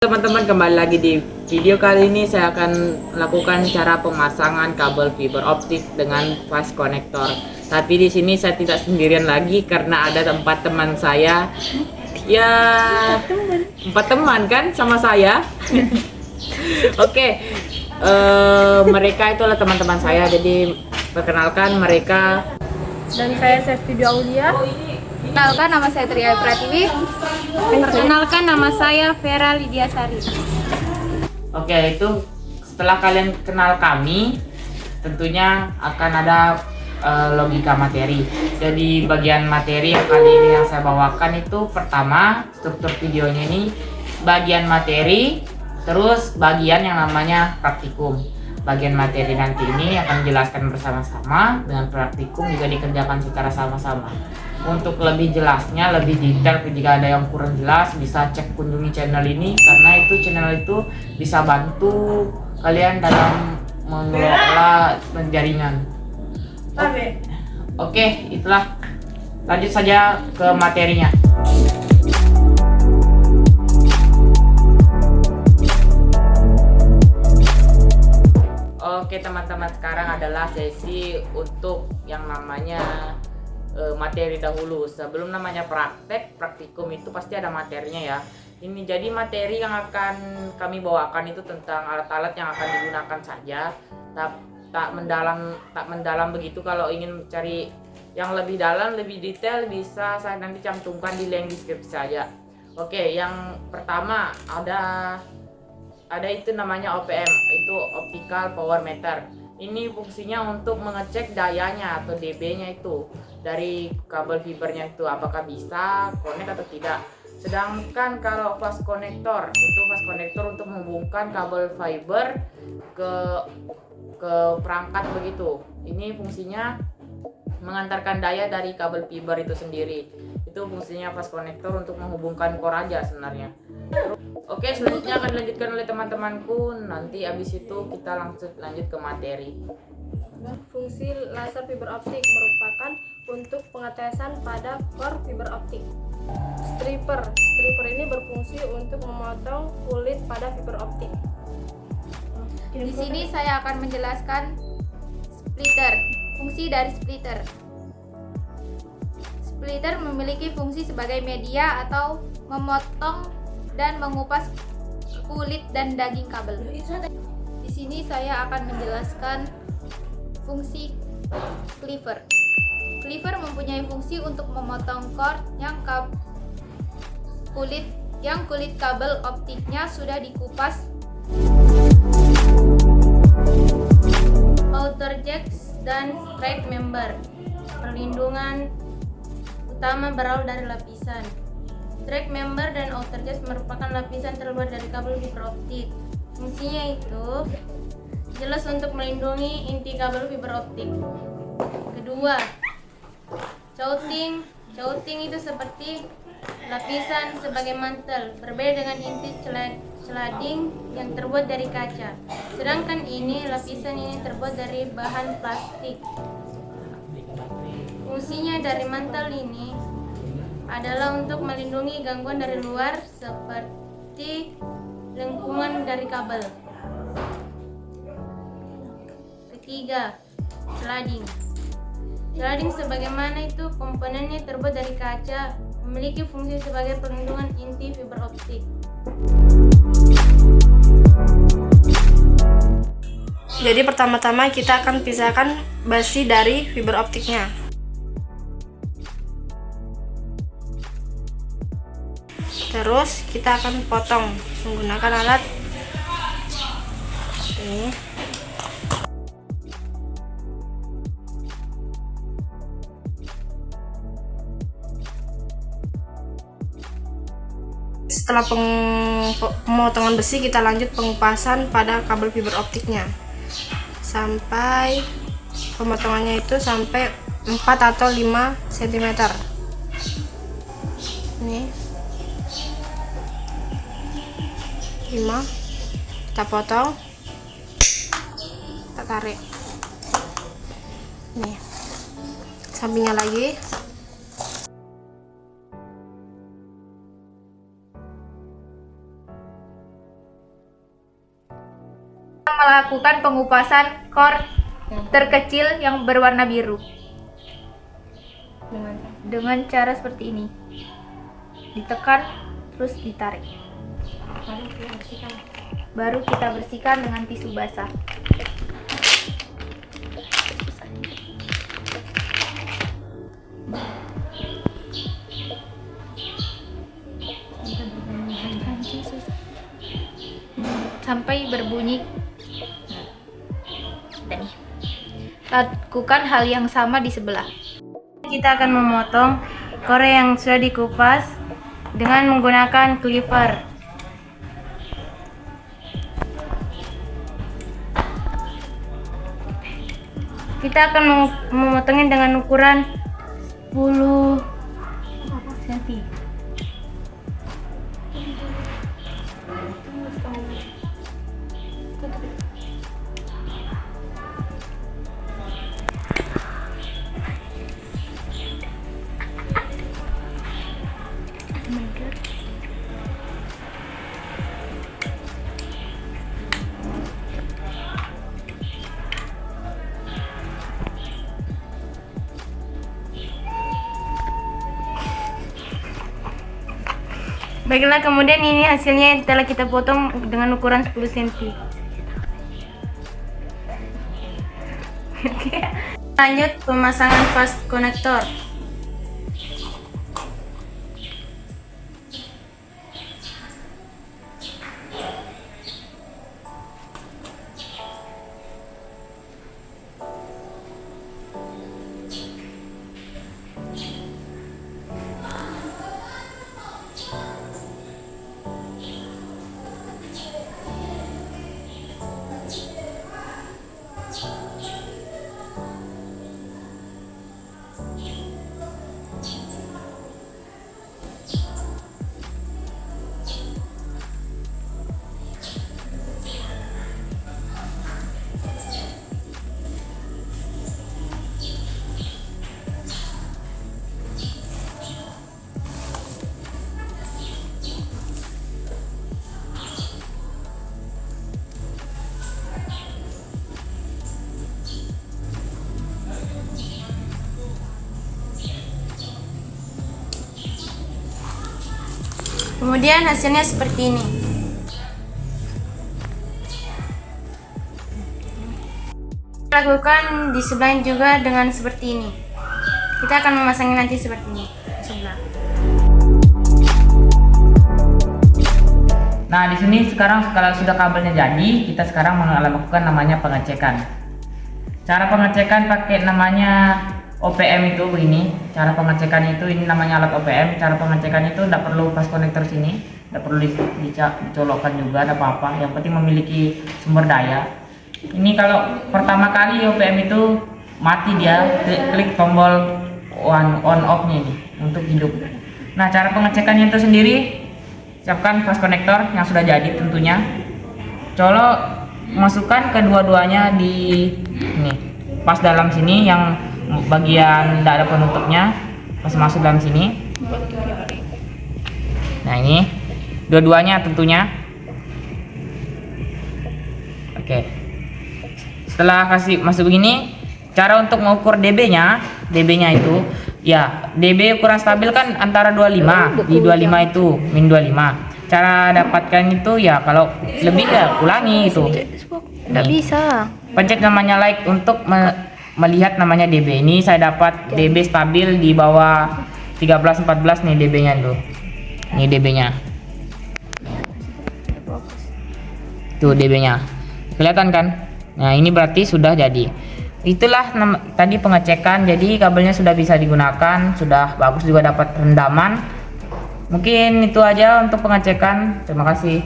Teman-teman, kembali lagi di video kali ini. Saya akan melakukan cara pemasangan kabel fiber optik dengan fast connector. Tapi di sini saya tidak sendirian lagi karena ada empat teman saya. Ya, empat teman kan sama saya. Oke, mereka itulah teman-teman saya. Jadi perkenalkan mereka. Dan saya Chef Video Aulia. Perkenalkan, nama saya Tria Pratiwi. Perkenalkan, nama saya Vera Lydia Sari. Oke, itu setelah kalian kenal kami, tentunya akan ada logika materi. Jadi bagian materi yang kali ini yang saya bawakan itu pertama, struktur videonya ini bagian materi, terus bagian yang namanya praktikum. Bagian materi nanti ini akan dijelaskan bersama-sama, dengan praktikum juga dikerjakan secara sama-sama. Untuk lebih jelasnya, lebih detail, jika ada yang kurang jelas bisa cek kunjungi channel ini, karena itu channel itu bisa bantu kalian dalam mengelola jaringan. Oke, itulah. Lanjut saja ke materinya. Oke teman-teman, sekarang adalah sesi untuk yang namanya materi dahulu. Sebelum namanya praktikum itu pasti ada materinya ya. Ini jadi materi yang akan kami bawakan itu tentang alat-alat yang akan digunakan saja. Tak mendalam begitu. Kalau ingin cari yang lebih dalam, lebih detail, bisa saya nanti cantumkan di link deskripsi saja. Oke, yang pertama ada itu namanya OPM, itu optical power meter. Ini fungsinya untuk mengecek dayanya atau dB-nya itu dari kabel fibernya itu apakah bisa connect atau tidak. Sedangkan kalau fast connector itu fast connector untuk menghubungkan kabel fiber ke perangkat begitu. Ini fungsinya mengantarkan daya dari kabel fiber itu sendiri. Itu fungsinya fast connector untuk menghubungkan core aja sebenarnya. Oke, selanjutnya akan dilanjutkan oleh teman-temanku. Nanti abis itu kita lanjut ke materi. Fungsi laser fiber optik merupakan untuk pengetesan pada core fiber optik. Stripper ini berfungsi untuk memotong kulit pada fiber optik. Di sini saya akan menjelaskan splitter. Fungsi dari splitter. Splitter memiliki fungsi sebagai media atau memotong dan mengupas kulit dan daging kabel. Di sini saya akan menjelaskan fungsi cleaver. Cleaver mempunyai fungsi untuk memotong core yang kulit kabel optiknya sudah dikupas. Outer jacks dan straight member. Perlindungan utama berawal dari lapisan. Straight member dan outer jacks merupakan lapisan terluar dari kabel fiber optik. Fungsinya itu jelas untuk melindungi inti kabel fiber optik. Kedua, coating. Coating itu seperti lapisan sebagai mantel, berbeda dengan inti celading yang terbuat dari kaca. Sedangkan lapisan ini terbuat dari bahan plastik. Fungsinya dari mantel ini adalah untuk melindungi gangguan dari luar seperti lengkungan dari kabel. Ketiga, sliding. Sliding sebagaimana itu komponennya terbuat dari kaca, memiliki fungsi sebagai perlindungan inti fiber optik. Jadi pertama-tama kita akan pisahkan basi dari fiber optiknya. Terus kita akan potong menggunakan alat ini. Setelah pemotongan besi, kita lanjut pengupasan pada kabel fiber optiknya sampai pemotongannya itu sampai 4 atau 5 cm. Ini 5, kita potong, kita tarik. Nih, sampingnya lagi. melakukan pengupasan core terkecil yang berwarna biru dengan cara seperti ini. Ditekan terus ditarik. Baru kita bersihkan dengan tisu basah. Sampai berbunyi. Dan lakukan hal yang sama di sebelah. Kita akan memotong core yang sudah dikupas dengan menggunakan cleaver. Kita akan memotongnya dengan ukuran 10 cm. Baiklah, kemudian ini hasilnya telah kita potong dengan ukuran 10 cm. Lanjut pemasangan fast connector. Kemudian hasilnya seperti ini. Lakukan di sebelah juga dengan seperti ini. Kita akan memasangnya nanti seperti ini di sebelah. Nah, di sini sekarang kalau sudah kabelnya jadi, kita sekarang melakukan namanya pengecekan. Cara pengecekan pakai namanya OPM itu begini. Cara pengecekan itu ini namanya alat OPM. Cara pengecekan itu tidak perlu pas konektor sini, tidak perlu dicolokkan juga, ada apa-apa. Yang penting memiliki sumber daya. Ini kalau pertama kali OPM itu mati dia, klik tombol on off-nya ini untuk hidup. Nah, cara pengecekannya itu sendiri, siapkan fast connector yang sudah jadi tentunya. Colok, masukkan kedua-duanya di ini, pas dalam sini yang bagian tidak ada penutupnya, pas masuk dalam sini. Nah, ini dua-duanya tentunya. Oke. Setelah kasih masuk begini, cara untuk mengukur DB-nya itu ya, DB ukuran stabil kan antara 25, di 25 itu min 25. Cara dapatkan itu ya kalau lebih ya ulangi itu. Nggak bisa. Pencet namanya like untuk melihat namanya DB. Ini saya dapat DB stabil di bawah 13-14 nih DB-nya tuh. Ini DB-nya. Tuh DB-nya. Kelihatan kan? Nah, ini berarti sudah jadi. Itulah tadi pengecekan. Jadi kabelnya sudah bisa digunakan, sudah bagus juga dapat rendaman. Mungkin itu aja untuk pengecekan. Terima kasih.